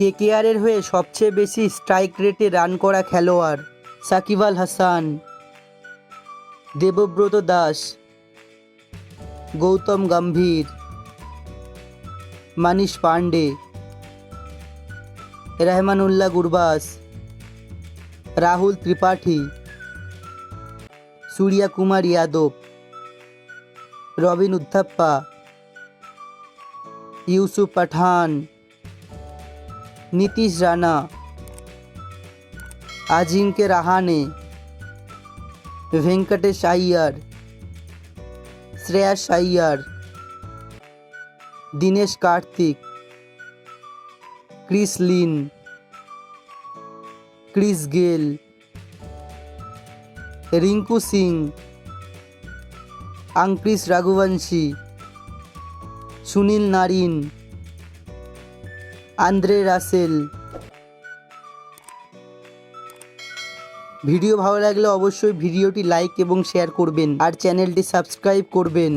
কেকেআরের হয়ে সবচেয়ে বেশি স্ট্রাইক রেটে রান করা খেলোয়াড় Shakib Al Hasan, Debabrata Das, Gautam Gambhir, Manish Pandey, Rahmanullah Gurbaz, Rahul Tripathi, Surya Kumar Yadav, Robin Uthappa, Yusuf Pathan, Nitish Rana, Ajinkya Rahane, Venkatesh Iyer, Shreyas Iyer, Dinesh Karthik, Chris Lynn, Chris Gayle, Rinku Singh, Angkrish Raghuvanshi, Sunil Narine, Andre Russell. Video ভালো লাগলে অবশ্যই ভিডিওটি লাইক এবং শেয়ার করবেন আর চ্যানেলটি সাবস্ক্রাইব করবেন।